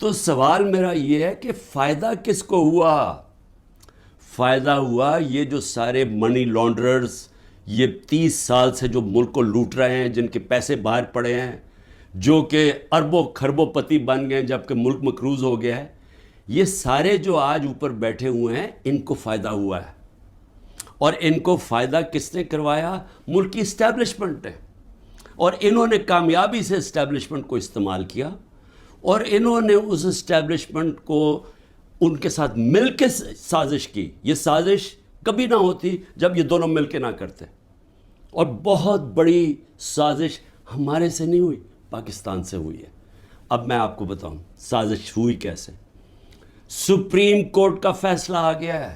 تو سوال میرا یہ ہے کہ فائدہ کس کو ہوا؟ فائدہ ہوا یہ جو سارے منی لانڈررز یہ 30 سال سے جو ملک کو لوٹ رہے ہیں، جن کے پیسے باہر پڑے ہیں، جو کہ اربوں خربوں پتی بن گئے جبکہ ملک مقروض ہو گیا ہے، یہ سارے جو آج اوپر بیٹھے ہوئے ہیں ان کو فائدہ ہوا ہے. اور ان کو فائدہ کس نے کروایا؟ ملک کی اسٹیبلشمنٹ ہے. اور انہوں نے کامیابی سے اسٹیبلشمنٹ کو استعمال کیا، اور انہوں نے اس اسٹیبلشمنٹ کو ان کے ساتھ مل کے سازش کی. یہ سازش کبھی نہ ہوتی جب یہ دونوں مل کے نہ کرتے. اور بہت بڑی سازش ہمارے سے نہیں ہوئی، پاکستان سے ہوئی ہے. اب میں آپ کو بتاؤں سازش ہوئی کیسے. سپریم کورٹ کا فیصلہ آ گیا ہے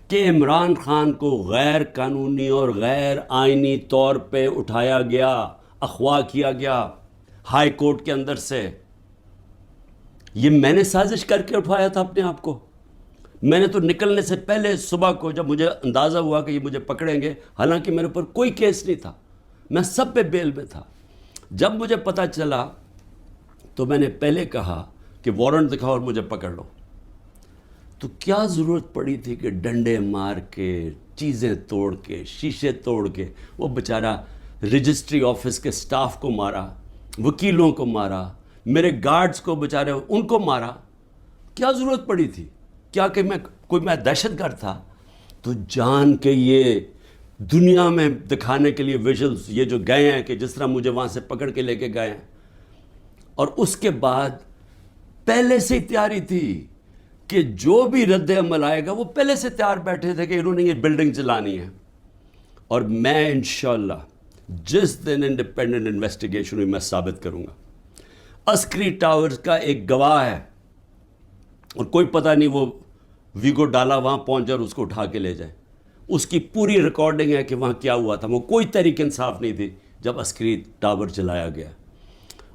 کہ عمران خان کو غیر قانونی اور غیر آئینی طور پہ اٹھایا گیا، اغوا کیا گیا ہائی کورٹ کے اندر سے. یہ میں نے سازش کر کے اٹھوایا تھا اپنے آپ کو. میں نے تو نکلنے سے پہلے صبح کو جب مجھے اندازہ ہوا کہ یہ مجھے پکڑیں گے، حالانکہ میرے اوپر کوئی کیس نہیں تھا، میں سب پہ بیل میں تھا، جب مجھے پتہ چلا تو میں نے پہلے کہا کہ وارنٹ دکھاؤ اور مجھے پکڑ لو. تو کیا ضرورت پڑی تھی کہ ڈنڈے مار کے، چیزیں توڑ کے، شیشے توڑ کے، وہ بیچارہ رجسٹری آفس کے سٹاف کو مارا، وکیلوں کو مارا، میرے گارڈز کو بیچارے ان کو مارا. کیا ضرورت پڑی تھی؟ کیا کہ میں دہشت گرد تھا؟ تو جان کے یہ دنیا میں دکھانے کے لیے ویژلز یہ جو گئے ہیں کہ جس طرح مجھے وہاں سے پکڑ کے لے کے گئے ہیں. اور اس کے بعد پہلے سے ہی تیاری تھی کہ جو بھی رد عمل آئے گا وہ پہلے سے تیار بیٹھے تھے کہ انہوں نے یہ بلڈنگ چلانی ہے. اور میں انشاءاللہ جس دن انڈیپینڈنٹ انویسٹیگیشن ہوئی میں ثابت کروں گا. عسکری ٹاورز کا ایک گواہ ہے، اور کوئی پتہ نہیں وہ ویگو ڈالا وہاں پہنچ اور اس کو اٹھا کے لے جائے. اس کی پوری ریکارڈنگ ہے کہ وہاں کیا ہوا تھا. وہ کوئی تحریک انصاف نہیں تھی جب عسکری ٹاور چلایا گیا.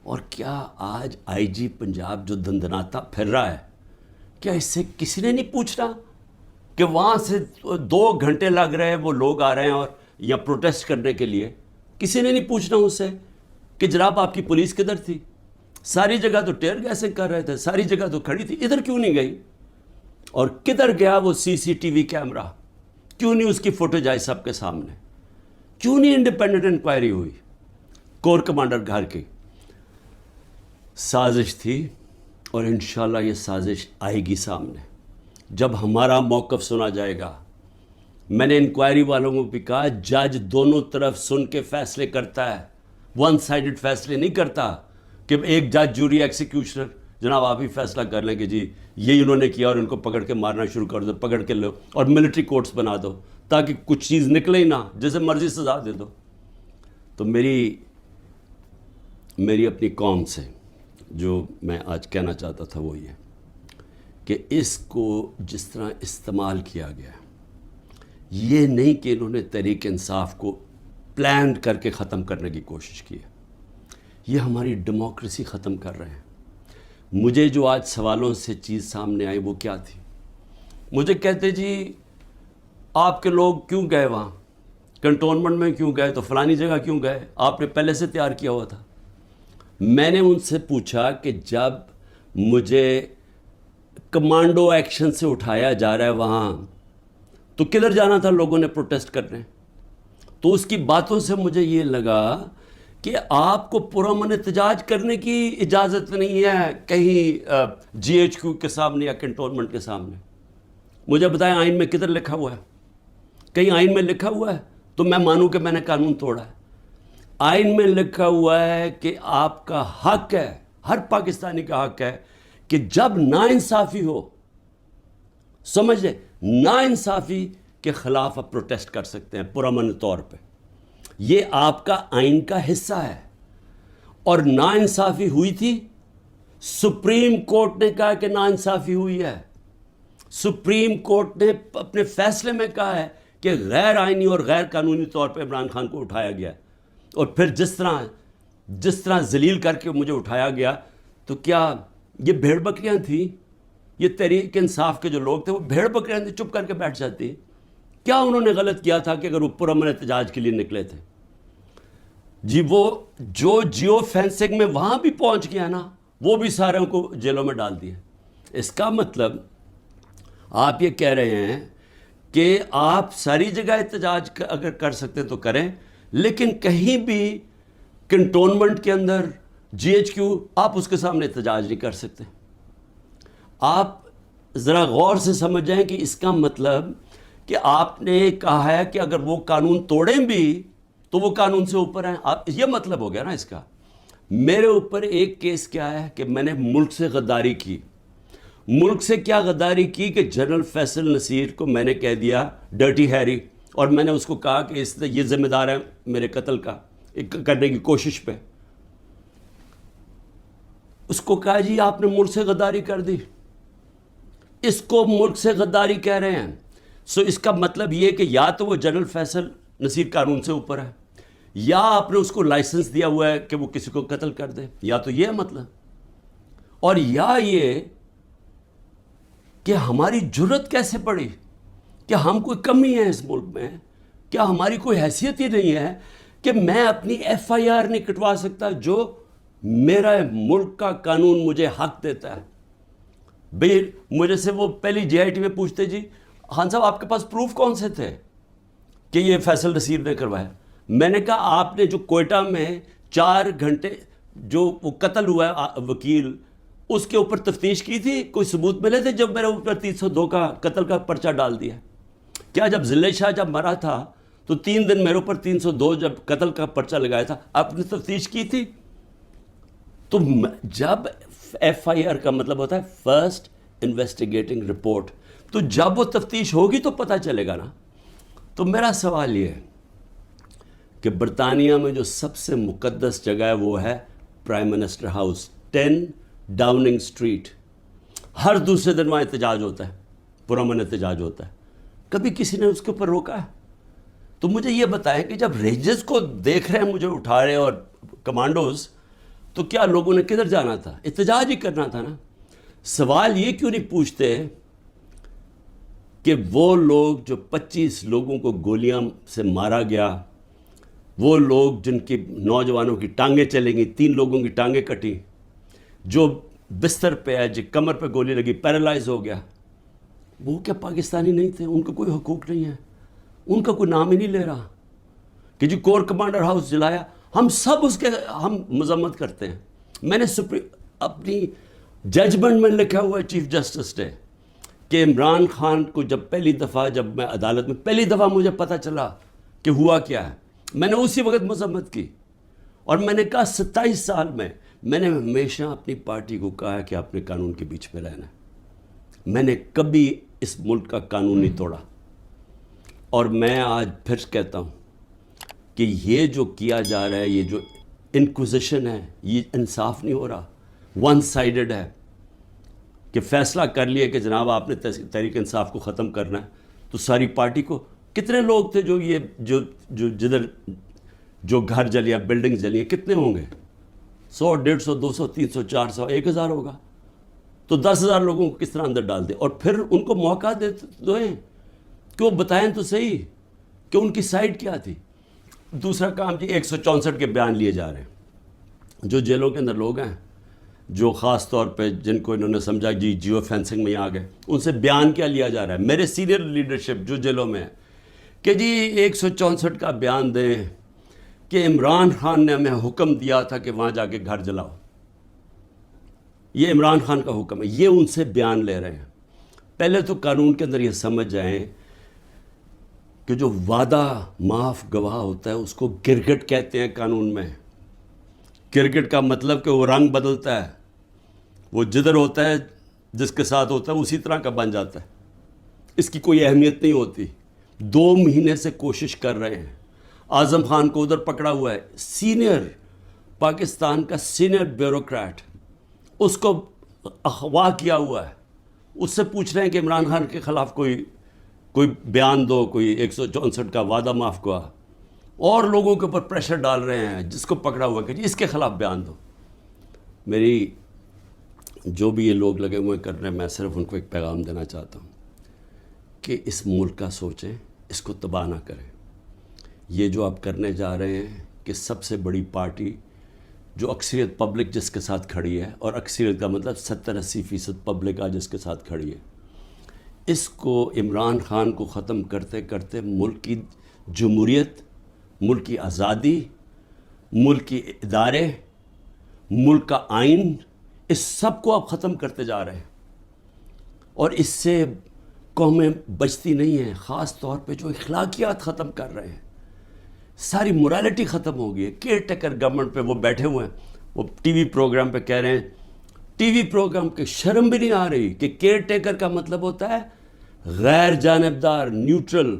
اور کیا آج آئی جی پنجاب جو دندناتا پھر رہا ہے، کیا اس سے کسی نے نہیں پوچھنا کہ وہاں سے 2 گھنٹے لگ رہے ہیں، وہ لوگ آ رہے ہیں اور یا پروٹیسٹ کرنے کے لیے؟ کسی نے نہیں پوچھنا اس سے کہ جناب آپ کی پولیس کدھر تھی؟ ساری جگہ تو ٹیئر گیسنگ کر رہے تھے، ساری جگہ تو کھڑی تھی، ادھر کیوں نہیں گئی؟ اور کدھر گیا وہ سی سی ٹی وی کیمرہ؟ کیوں نہیں اس کی فوٹیج آئی سب کے سامنے؟ کیوں نہیں انڈیپینڈنٹ انکوائری ہوئی؟ کور کمانڈر گھر کی سازش تھی، اور انشاءاللہ یہ سازش آئے گی سامنے جب ہمارا موقف سنا جائے گا. میں نے انکوائری والوں کو بھی کہا جج دونوں طرف سن کے فیصلے کرتا ہے، ون سائیڈڈ فیصلے نہیں کرتا کہ ایک جج جوری ایکسیکیوشنر جناب آپ ہی فیصلہ کر لیں کہ جی یہ انہوں نے کیا اور ان کو پکڑ کے مارنا شروع کر دو، پکڑ کے لو اور ملٹری کورٹس بنا دو تاکہ کچھ چیز نکلے ہی نہ، جیسے مرضی سزا دے دو. تو میری اپنی قوم سے جو میں آج کہنا چاہتا تھا وہ یہ کہ اس کو جس طرح استعمال کیا گیا، یہ نہیں کہ انہوں نے تحریک انصاف کو پلان کر کے ختم کرنے کی کوشش کی ہے. یہ ہماری ڈیموکریسی ختم کر رہے ہیں. مجھے جو آج سوالوں سے چیز سامنے آئی وہ کیا تھی؟ مجھے کہتے جی آپ کے لوگ کیوں گئے وہاں، کنٹونمنٹ میں کیوں گئے، تو فلانی جگہ کیوں گئے، آپ نے پہلے سے تیار کیا ہوا تھا. میں نے ان سے پوچھا کہ جب مجھے کمانڈو ایکشن سے اٹھایا جا رہا ہے وہاں، تو کدھر جانا تھا لوگوں نے پروٹیسٹ کرنے؟ تو اس کی باتوں سے مجھے یہ لگا کہ آپ کو پرامن احتجاج کرنے کی اجازت نہیں ہے کہیں جی ایچ کیو کے سامنے یا کنٹونمنٹ کے سامنے. مجھے بتائیں آئین میں کدھر لکھا ہوا ہے؟ کہیں آئین میں لکھا ہوا ہے تو میں مانوں کہ میں نے قانون توڑا ہے. آئین میں لکھا ہوا ہے کہ آپ کا حق ہے، ہر پاکستانی کا حق ہے کہ جب ناانصافی ہو، سمجھ لیں ناانصافی کے خلاف آپ پروٹیسٹ کر سکتے ہیں پرامن طور پہ. یہ آپ کا آئین کا حصہ ہے. اور ناانصافی ہوئی تھی، سپریم کورٹ نے کہا کہ ناانصافی ہوئی ہے. سپریم کورٹ نے اپنے فیصلے میں کہا ہے کہ غیر آئینی اور غیر قانونی طور پہ عمران خان کو اٹھایا گیا. اور پھر جس طرح ذلیل کر کے مجھے اٹھایا گیا، تو کیا یہ بھیڑ بکریاں تھیں؟ یہ تحریک انصاف کے جو لوگ تھے وہ بھیڑ بکریاں تھیں، چپ کر کے بیٹھ جاتی؟ کیا انہوں نے غلط کیا تھا کہ اگر وہ پرامن احتجاج کے لیے نکلے تھے؟ جی وہ جو جیو فینسنگ میں وہاں بھی پہنچ گیا نا، وہ بھی ساروں کو جیلوں میں ڈال دیا۔ اس کا مطلب آپ یہ کہہ رہے ہیں کہ آپ ساری جگہ احتجاج اگر کر سکتے تو کریں، لیکن کہیں بھی کنٹونمنٹ کے اندر GHQ آپ اس کے سامنے احتجاج نہیں کر سکتے۔ آپ ذرا غور سے سمجھ جائیں کہ اس کا مطلب کہ آپ نے کہا ہے کہ اگر وہ قانون توڑیں بھی تو وہ قانون سے اوپر ہیں۔ یہ مطلب ہو گیا نا اس کا۔ میرے اوپر ایک کیس کیا ہے کہ میں نے ملک سے غداری کی۔ ملک سے کیا غداری کی کہ جنرل فیصل نصیر کو میں نے کہہ دیا ڈرٹی ہیری، اور میں نے اس کو کہا کہ یہ ذمہ دار ہے میرے قتل کا کرنے کی کوشش پہ۔ اس کو کہا جی آپ نے ملک سے غداری کر دی، اس کو ملک سے غداری کہہ رہے ہیں۔ سو اس کا مطلب یہ کہ یا تو وہ جنرل فیصل نصیر قانون سے اوپر ہے، یا آپ نے اس کو لائسنس دیا ہوا ہے کہ وہ کسی کو قتل کر دے، یا تو یہ مطلب، اور یا یہ کہ ہماری جرت کیسے پڑی، کہ ہم کوئی کمی ہے اس ملک میں، کیا ہماری کوئی حیثیت ہی نہیں ہے کہ میں اپنی FIR نہیں کٹوا سکتا جو میرا ملک کا قانون مجھے حق دیتا ہے۔ بھئی مجھے سے وہ پہلی JIT میں پوچھتے جی خان صاحب آپ کے پاس پروف کون سے تھے کہ یہ فیصل نصیر نے کروایا؟ میں نے کہا آپ نے جو کوئٹہ میں 4 گھنٹے جو وہ قتل ہوا ہے وکیل، اس کے اوپر تفتیش کی تھی؟ کوئی ثبوت ملے تھے جب میرے اوپر 302 کا قتل کا پرچہ ڈال دیا؟ کیا جب ضلع شاہ جب مرا تھا تو 3 دن میرے اوپر 302 جب قتل کا پرچہ لگایا تھا، آپ نے تفتیش کی تھی؟ تو جب FIR کا مطلب ہوتا ہے فرسٹ انویسٹیگیٹنگ رپورٹ، تو جب وہ تفتیش ہوگی تو پتہ چلے گا نا۔ تو میرا سوال یہ ہے کہ برطانیہ میں جو سب سے مقدس جگہ ہے وہ ہے prime minister house, 10 Downing Street. ہر دوسرے دن وہاں احتجاج ہوتا ہے، پرامن احتجاج ہوتا ہے، کبھی کسی نے اس کے اوپر روکا ہے؟ تو مجھے یہ بتائیں کہ جب رینجرز کو دیکھ رہے ہیں مجھے اٹھا رہے اور کمانڈوز، تو کیا لوگوں نے کدھر جانا تھا؟ احتجاج ہی کرنا تھا نا۔ سوال یہ کیوں نہیں پوچھتے کہ وہ لوگ جو 25 لوگوں کو گولیاں سے مارا گیا، وہ لوگ جن کی نوجوانوں کی ٹانگیں چلیں گی، 3 لوگوں کی ٹانگیں کٹی، جو بستر پہ ہے، جو کمر پہ گولی لگی پیرالائز ہو گیا، وہ کیا پاکستانی نہیں تھے؟ ان کا کوئی حقوق نہیں ہے؟ ان کا کوئی نام ہی نہیں لے رہا کہ جی کور کمانڈر ہاؤس جلایا؟ ہم سب اس کے ہم مذمت کرتے ہیں۔ میں نے اپنی ججمنٹ میں لکھا ہوا ہے چیف جسٹس نے کہ عمران خان کو جب پہلی دفعہ جب میں عدالت میں پہلی دفعہ مجھے پتہ چلا کہ ہوا کیا ہے، میں نے اسی وقت مذمت کی، اور میں نے کہا 27 سال میں نے ہمیشہ اپنی پارٹی کو کہا ہے کہ آپ نے قانون کے بیچ میں رہنا ہے۔ میں نے کبھی اس ملک کا قانون نہیں توڑا، اور میں آج پھر کہتا ہوں کہ یہ جو کیا جا رہا ہے، یہ جو انکوزیشن ہے، یہ انصاف نہیں ہو رہا، ون سائیڈڈ ہے، کہ فیصلہ کر لیے کہ جناب آپ نے تحریک انصاف کو ختم کرنا ہے، تو ساری پارٹی کو کتنے لوگ تھے جو یہ جو جدھر جو گھر جلیا، بلڈنگ جلی، کتنے ہوں گے؟ 100 150 200 300 400 1000 ہوگا، تو 10,000 لوگوں کو کس طرح اندر ڈال دیں؟ اور پھر ان کو موقع دیں کہ وہ بتائیں تو صحیح کہ ان کی سائڈ کیا تھی۔ دوسرا کام جی 164 کے بیان لیے جا رہے ہیں۔ جو جیلوں کے اندر لوگ ہیں، جو خاص طور پہ جن کو انہوں نے سمجھا جی جیو فینسنگ میں آ گئے، ان سے بیان کیا لیا جا رہا ہے؟ میرے سینئر لیڈرشپ جو جیلوں میں ہے کہ جی 164 کا بیان دیں کہ عمران خان نے ہمیں حکم دیا تھا کہ وہاں جا کے گھر جلاؤ، یہ عمران خان کا حکم ہے، یہ ان سے بیان لے رہے ہیں۔ پہلے تو قانون کے اندر یہ سمجھ جائیں کہ جو وعدہ معاف گواہ ہوتا ہے اس کو گرگٹ کہتے ہیں قانون میں۔ گرگٹ کا مطلب کہ وہ رنگ بدلتا ہے، وہ جدھر ہوتا ہے جس کے ساتھ ہوتا ہے اسی طرح کا بن جاتا ہے، اس کی کوئی اہمیت نہیں ہوتی۔ 2 مہینے سے کوشش کر رہے ہیں، اعظم خان کو ادھر پکڑا ہوا ہے، سینئر پاکستان کا سینئر بیوروکریٹ، اس کو اغوا کیا ہوا ہے، اس سے پوچھ رہے ہیں کہ عمران خان کے خلاف کوئی بیان دو، کوئی 164 کا وعدہ معاف گواہ، اور لوگوں کے اوپر پریشر ڈال رہے ہیں جس کو پکڑا ہوا کہ جی اس کے خلاف بیان دو۔ میری جو بھی یہ لوگ لگے ہوئے کرنے، میں صرف ان کو ایک پیغام دینا چاہتا ہوں کہ اس ملک کا سوچیں، اس کو تباہ نہ کریں۔ یہ جو آپ کرنے جا رہے ہیں کہ سب سے بڑی پارٹی جو اکثریت پبلک جس کے ساتھ کھڑی ہے، اور اکثریت کا مطلب 70-80% پبلک آج جس کے ساتھ کھڑی ہے، اس کو عمران خان کو ختم کرتے کرتے ملک کی جمہوریت، ملک کی آزادی، ملک کی ادارے، ملک کا آئین، اس سب کو آپ ختم کرتے جا رہے ہیں، اور اس سے قومیں بچتی نہیں ہیں، خاص طور پہ جو اخلاقیات ختم کر رہے ہیں، ساری morality ختم ہو گئی ہے۔ کیئر ٹیکر گورنمنٹ پہ وہ بیٹھے ہوئے ہیں، وہ ٹی وی پروگرام پہ کہہ رہے ہیں، ٹی وی پروگرام کے شرم بھی نہیں آ رہی کہ کیئر ٹیکر کا مطلب ہوتا ہے غیر جانبدار، نیوٹرل۔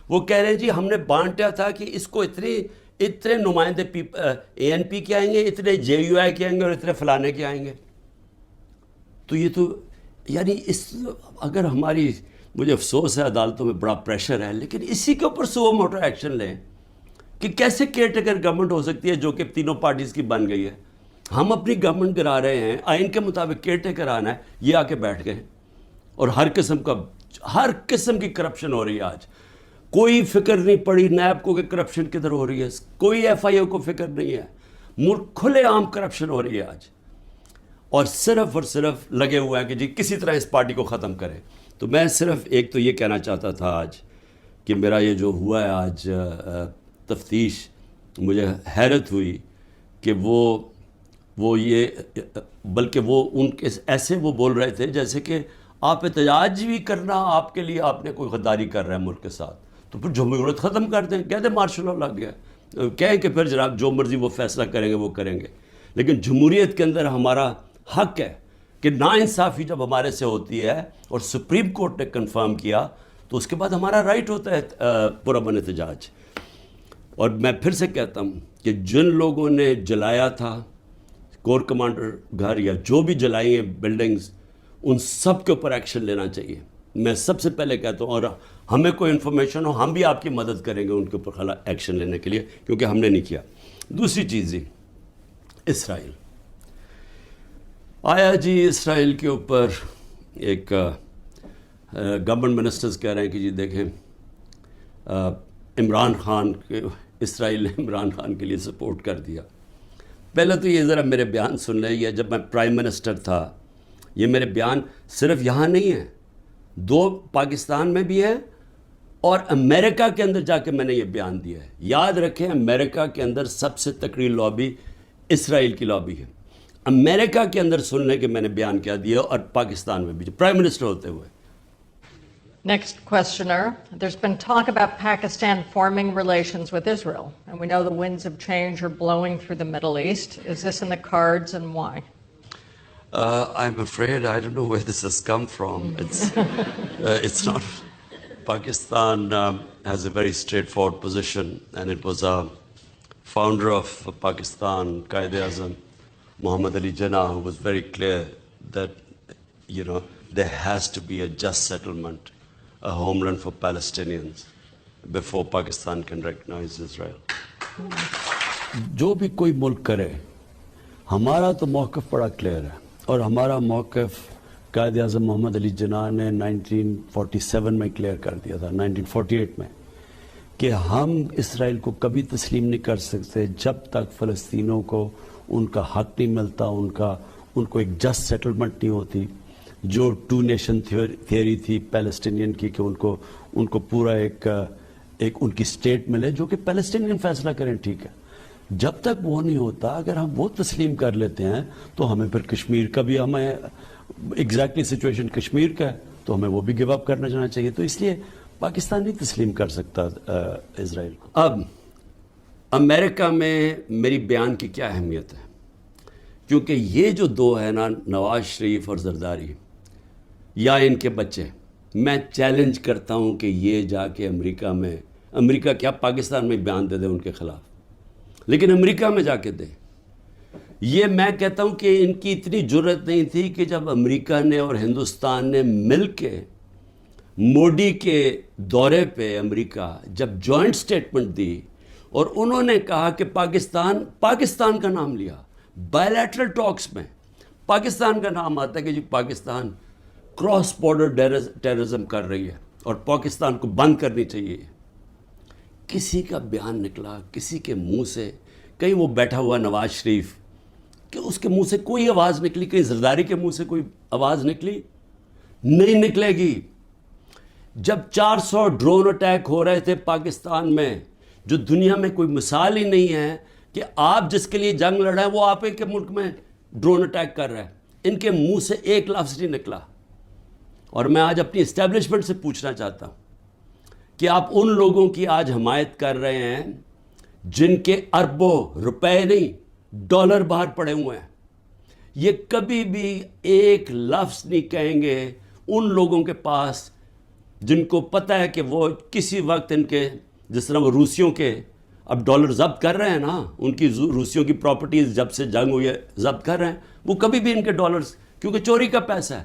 وہ کہہ رہے ہیں جی ہم نے بانٹا تھا کہ اس کو اتنے نمائندے اے این پی کے آئیں گے، اتنے جے یو آئی کے آئیں گے، اور اتنے فلانے کے آئیں گے۔ تو یہ تو یعنی اگر ہماری، مجھے افسوس ہے عدالتوں میں بڑا پریشر ہے، لیکن اسی کے اوپر سو موٹو ایکشن لیں کہ کیسے کیئر ٹیکر گورنمنٹ ہو سکتی ہے جو کہ تینوں پارٹیز کی بن گئی ہے۔ ہم اپنی گورنمنٹ گرا رہے ہیں، آئین کے مطابق کیئر ٹیکر آنا ہے، یہ آ کے بیٹھ گئے، اور ہر قسم کی کرپشن ہو رہی ہے آج۔ کوئی فکر نہیں پڑی نیب کو کہ کرپشن کدھر ہو رہی ہے، کوئی ایف آئی او کو فکر نہیں ہے، ملک کھلے عام کرپشن ہو رہی ہے آج، اور صرف لگے ہوئے ہیں کہ جی کسی طرح اس پارٹی کو ختم کریں۔ تو میں صرف ایک تو یہ کہنا چاہتا تھا آج کہ میرا یہ جو ہوا ہے آج تفتیش، مجھے حیرت ہوئی کہ وہ یہ، بلکہ وہ ان کے ایسے وہ بول رہے تھے جیسے کہ آپ احتجاج بھی کرنا آپ کے لیے آپ نے کوئی غداری کر رہا ہے ملک کے ساتھ، تو پھر جمہوریت ختم کر دیں، کہہ دیں مارشل لا لگ گیا، کہیں کہ پھر جناب جو مرضی وہ فیصلہ کریں گے وہ کریں گے۔ لیکن جمہوریت کے اندر ہمارا حق ہے کہ ناانصافی جب ہمارے سے ہوتی ہے اور سپریم کورٹ نے کنفرم کیا تو اس کے بعد ہمارا رائٹ ہوتا ہے پرامن احتجاج۔ اور میں پھر سے کہتا ہوں کہ جن لوگوں نے جلایا تھا کور کمانڈر گھر یا جو بھی جلائی ہیں بلڈنگز، ان سب کے اوپر ایکشن لینا چاہیے۔ میں سب سے پہلے کہتا ہوں، اور ہمیں کوئی انفارمیشن ہو ہم بھی آپ کی مدد کریں گے ان کے اوپر ایکشن لینے کے لیے، کیونکہ ہم نے نہیں کیا۔ دوسری چیز ہی اسرائیل آیا جی، اسرائیل کے اوپر ایک گورنمنٹ منسٹرز کہہ رہے ہیں کہ جی دیکھیں عمران خان کے، اسرائیل نے عمران خان کے لیے سپورٹ کر دیا۔ پہلے تو یہ ذرا میرے بیان سن لیں، یہ جب میں پرائم منسٹر تھا، یہ میرے بیان صرف یہاں نہیں ہیں، 2 پاکستان میں بھی ہے اور امریکہ کے اندر جا کے میں نے یہ بیان دیا ہے۔ یاد رکھیں امریکہ کے اندر سب سے تکڑی لابی اسرائیل کی لابی ہے۔ امریکہ کے اندر سننے کے میں نے بیان کیا دیا، اور پاکستان میں بھی پرائم منسٹر ہوتے ہوئے۔ Next questioner. There's been talk about Pakistan forming relations with Israel, and we know the winds of change are blowing through the Middle East. Is this in the cards, and why? I'm afraid I don't know where this has come from. It's not. Pakistan has a very straightforward position, and it was a founder of Pakistan, Quaid-e-Azam Muhammad Ali Jinnah, who was very clear that there has to be a just settlement, a homeland for Palestinians before Pakistan can recognize Israel. جو بھی کوئی ملک کرے، ہمارا تو موقف بڑا clear ہے، اور ہمارا موقف قائد اعظم محمد علی جناح نے 1947 میں کلیئر کر دیا تھا، 1948 میں، کہ ہم اسرائیل کو کبھی تسلیم نہیں کر سکتے جب تک فلسطینیوں کو ان کا حق نہیں ملتا، ان کو ایک جسٹ سیٹلمنٹ نہیں ہوتی، جو 2 نیشن تھیوری تھی پیلسٹینین کی، کہ ان کو پورا ایک ان کی اسٹیٹ ملے جو کہ پیلسٹینین فیصلہ کریں، ٹھیک ہے۔ جب تک وہ نہیں ہوتا، اگر ہم وہ تسلیم کر لیتے ہیں تو ہمیں پھر کشمیر کا بھی، ہمیں ایگزیکٹلی سچویشن کشمیر کا ہے تو ہمیں وہ بھی گیو اپ کرنا جانا چاہیے۔ تو اس لیے پاکستان نہیں تسلیم کر سکتا اسرائیل کو۔ اب امریکہ میں میری بیان کی کیا اہمیت ہے، کیونکہ یہ جو 2 ہیں نا، نواز شریف اور زرداری، یا ان کے بچے، میں چیلنج کرتا ہوں کہ یہ جا کے امریکہ کیا پاکستان میں بیان دے دے ان کے خلاف، لیکن امریکہ میں جا کے دے۔ یہ میں کہتا ہوں کہ ان کی اتنی جرت نہیں تھی کہ جب امریکہ نے اور ہندوستان نے مل کے موڈی کے دورے پہ امریکہ جب جوائنٹ سٹیٹمنٹ دی اور انہوں نے کہا کہ پاکستان کا نام لیا، بائیلیٹرل ٹاکس میں پاکستان کا نام آتا ہے کہ جی پاکستان کراس بارڈر ٹیررزم کر رہی ہے اور پاکستان کو بند کرنی چاہیے۔ کسی کا بیان نکلا کسی کے منہ سے، کہیں وہ بیٹھا ہوا نواز شریف کہ اس کے منہ سے کوئی آواز نکلی؟ کہیں زرداری کے منہ سے کوئی آواز نکلی؟ نہیں نکلے گی. جب 400 ڈرون اٹیک ہو رہے تھے پاکستان میں، جو دنیا میں کوئی مثال ہی نہیں ہے کہ آپ جس کے لیے جنگ لڑ رہے ہیں وہ آپ کے ملک میں ڈرون اٹیک کر رہا ہے، ان کے منہ سے ایک لفظ نہیں نکلا. اور میں آج اپنی اسٹیبلشمنٹ سے پوچھنا چاہتا ہوں کہ آپ ان لوگوں کی آج حمایت کر رہے ہیں جن کے اربوں روپے نہیں ڈالر باہر پڑے ہوئے ہیں. یہ کبھی بھی ایک لفظ نہیں کہیں گے ان لوگوں کے پاس جن کو پتہ ہے کہ وہ کسی وقت ان کے، جس طرح وہ روسیوں کے اب ڈالر ضبط کر رہے ہیں نا، ان کی روسیوں کی پراپرٹیز جب سے جنگ ہوئی ہے ضبط کر رہے ہیں، وہ کبھی بھی ان کے ڈالرز، کیونکہ چوری کا پیسہ ہے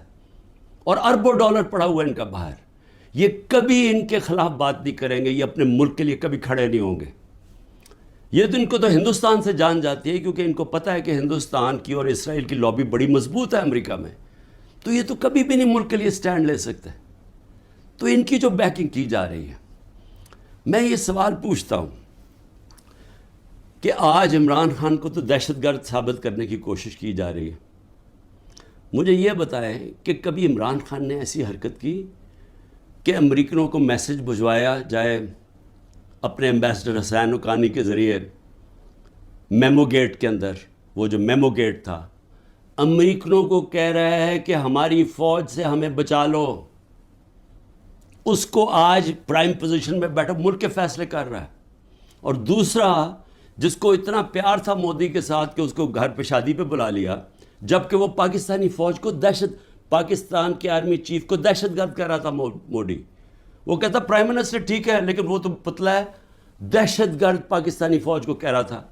اور اربوں ڈالر پڑا ہوا ہے ان کا باہر، یہ کبھی ان کے خلاف بات نہیں کریں گے، یہ اپنے ملک کے لیے کبھی کھڑے نہیں ہوں گے. یہ تو ان کو تو ہندوستان سے جان جاتی ہے، کیونکہ ان کو پتہ ہے کہ ہندوستان کی اور اسرائیل کی لابی بڑی مضبوط ہے امریکہ میں، تو یہ تو کبھی بھی نہیں ملک کے لیے سٹینڈ لے سکتے. تو ان کی جو بیکنگ کی جا رہی ہے، میں یہ سوال پوچھتا ہوں کہ آج عمران خان کو تو دہشت گرد ثابت کرنے کی کوشش کی جا رہی ہے. مجھے یہ بتائیں کہ کبھی عمران خان نے ایسی حرکت کی کہ امریکنوں کو میسج بھجوایا جائے اپنے ایمبیسڈر حسین حقانی کے ذریعے میمو گیٹ کے اندر، وہ جو میمو گیٹ تھا، امریکنوں کو کہہ رہا ہے کہ ہماری فوج سے ہمیں بچا لو، اس کو آج پرائم پوزیشن میں بیٹھا ملک کے فیصلے کر رہا ہے. اور دوسرا جس کو اتنا پیار تھا مودی کے ساتھ کہ اس کو گھر پہ شادی پہ بلا لیا، جبکہ وہ پاکستانی فوج کو پاکستان کے آرمی چیف کو دہشت گرد کہہ رہا تھا مودی. وہ کہتا پرائم منسٹر ٹھیک ہے لیکن وہ تو پتلا ہے، دہشت گرد پاکستانی فوج کو کہہ رہا تھا.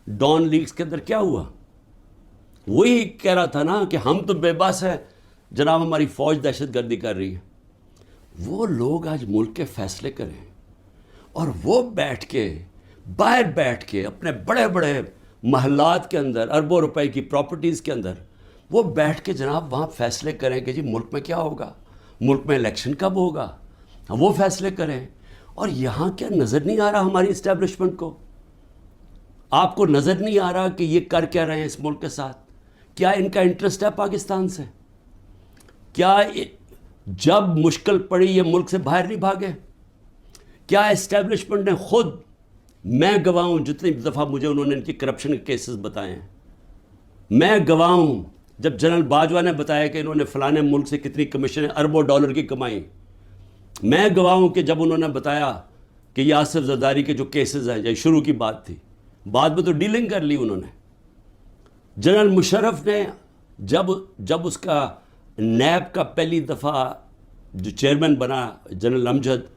ڈان لیکس کے اندر کیا ہوا؟ وہی کہہ رہا تھا نا کہ ہم تو بے بس ہیں جناب، ہماری فوج دہشت گردی کر رہی ہے. وہ لوگ آج ملک کے فیصلے کریں اور وہ بیٹھ کے باہر بیٹھ کے اپنے بڑے بڑے محلات کے اندر اربوں روپے کی پراپرٹیز کے اندر وہ بیٹھ کے جناب وہاں فیصلے کریں کہ جی ملک میں کیا ہوگا، ملک میں الیکشن کب ہوگا، وہ فیصلے کریں. اور یہاں کیا نظر نہیں آ رہا ہماری اسٹیبلشمنٹ کو؟ آپ کو نظر نہیں آ رہا کہ یہ کر کیا رہے ہیں اس ملک کے ساتھ؟ کیا ان کا انٹرسٹ ہے پاکستان سے؟ کیا جب مشکل پڑی یہ ملک سے باہر نہیں بھاگے؟ کیا اسٹیبلشمنٹ نے خود، میں گواہ ہوں جتنی دفعہ مجھے انہوں نے ان کی کرپشن کے کیسز بتائے ہیں، میں گواہ ہوں جب جنرل باجوہ نے بتایا کہ انہوں نے فلانے ملک سے کتنی کمیشن اربوں ڈالر کی کمائی، میں گواہ ہوں کہ جب انہوں نے بتایا کہ یہ آصف زرداری کے جو کیسز ہیں، یہ شروع کی بات تھی، بعد میں تو ڈیلنگ کر لی انہوں نے. جنرل مشرف نے جب اس کا نیب کا پہلی دفعہ جو چیئرمین بنا جنرل امجد،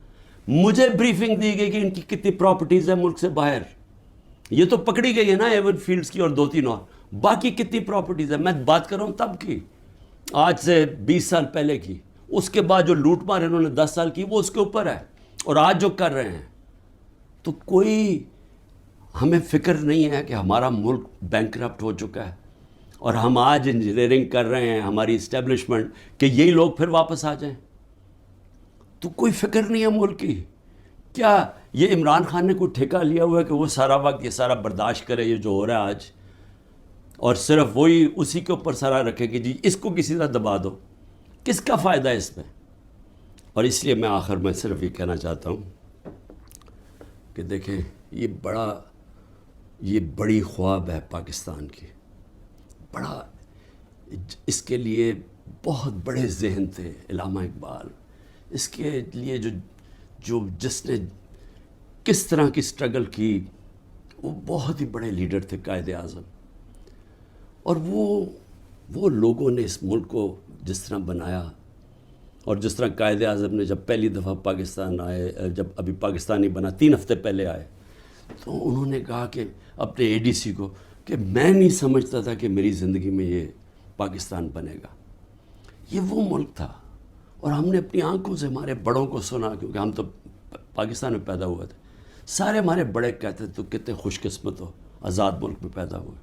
مجھے بریفنگ دی گئی کہ ان کی کتنی پراپرٹیز ہیں ملک سے باہر. یہ تو پکڑی گئی ہے نا ایون فیلڈز کی اور 2-3 اور، باقی کتنی پراپرٹیز ہیں میں بات کر رہا ہوں تب کی، آج سے 20 سال پہلے کی. اس کے بعد جو لوٹ مار انہوں نے 10 سال کی وہ اس کے اوپر ہے، اور آج جو کر رہے ہیں. تو کوئی ہمیں فکر نہیں ہے کہ ہمارا ملک بینکرپٹ ہو چکا ہے اور ہم آج انجینئرنگ کر رہے ہیں ہماری اسٹیبلشمنٹ کہ یہی لوگ پھر واپس آ جائیں. تو کوئی فکر نہیں ہے ملک کی. کیا یہ عمران خان نے کوئی ٹھیکہ لیا ہوا ہے کہ وہ سارا وقت یہ سارا برداشت کرے یہ جو ہو رہا ہے آج، اور صرف وہی اسی کے اوپر سارا رکھے کہ جی اس کو کسی طرح دبا دو؟ کس کا فائدہ ہے اس میں؟ اور اس لیے میں آخر میں صرف یہ کہنا چاہتا ہوں کہ دیکھیں یہ بڑی خواب ہے پاکستان کی، بڑا، اس کے لیے بہت بڑے ذہن تھے علامہ اقبال، اس کے لیے جس نے کس طرح کی سٹرگل کی، وہ بہت ہی بڑے لیڈر تھے، قائد اعظم. اور وہ لوگوں نے اس ملک کو جس طرح بنایا، اور جس طرح قائد اعظم نے جب پہلی دفعہ پاکستان آئے، جب ابھی پاکستانی بنا 3 ہفتے پہلے آئے، تو انہوں نے کہا کہ اپنے اے ڈی سی کو کہ میں نہیں سمجھتا تھا کہ میری زندگی میں یہ پاکستان بنے گا. یہ وہ ملک تھا، اور ہم نے اپنی آنکھوں سے ہمارے بڑوں کو سنا، کیونکہ ہم تو پاکستان میں پیدا ہوئے تھے. سارے ہمارے بڑے کہتے تو کتنے خوش قسمت ہو، آزاد ملک میں پیدا ہوئے.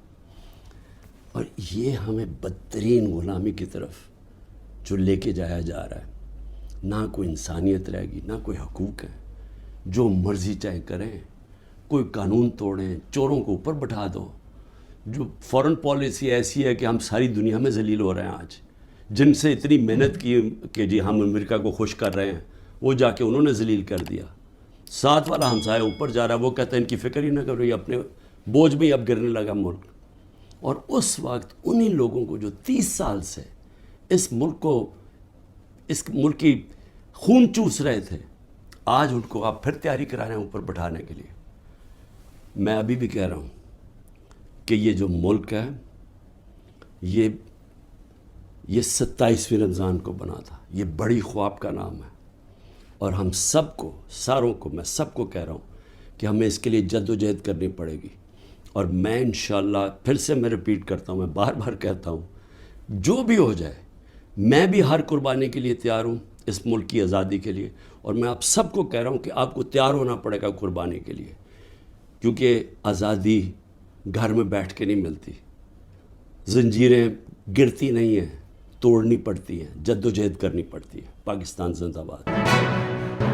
اور یہ ہمیں بدترین غلامی کی طرف جو لے کے جایا جا رہا ہے، نہ کوئی انسانیت رہے گی، نہ کوئی حقوق ہیں، جو مرضی چاہے کریں، کوئی قانون توڑیں، چوروں کو اوپر بٹھا دو، جو فورن پالیسی ایسی ہے کہ ہم ساری دنیا میں ذلیل ہو رہے ہیں آج، جن سے اتنی محنت کی کہ جی ہم امریکہ کو خوش کر رہے ہیں، وہ جا کے انہوں نے ذلیل کر دیا. ساتھ والا ہمسایہ اوپر جا رہا ہے، وہ کہتا ہے ان کی فکر ہی نہ کرو، یہ اپنے بوجھ میں ہی اب گرنے لگا ملک. اور اس وقت انہی لوگوں کو جو 30 سال سے اس ملک کی خون چوس رہے تھے، آج ان کو آپ پھر تیاری کرا رہے ہیں اوپر بٹھانے کے لیے. میں ابھی بھی کہہ رہا ہوں کہ یہ جو ملک ہے یہ 27ویں رمضان کو بنا تھا. یہ بڑی خواب کا نام ہے، اور ہم سب کو، ساروں کو، میں سب کو کہہ رہا ہوں کہ ہمیں اس کے لیے جد و جہد کرنی پڑے گی. اور میں انشاءاللہ پھر سے میں ریپیٹ کرتا ہوں، میں بار بار کہتا ہوں، جو بھی ہو جائے میں بھی ہر قربانی کے لیے تیار ہوں اس ملک کی آزادی کے لیے. اور میں آپ سب کو کہہ رہا ہوں کہ آپ کو تیار ہونا پڑے گا قربانی کے لیے، کیونکہ آزادی گھر میں بیٹھ کے نہیں ملتی. زنجیریں گرتی نہیں ہیں، توڑنی پڑتی ہیں، جد و جہد کرنی پڑتی ہے. پاکستان زندہ باد.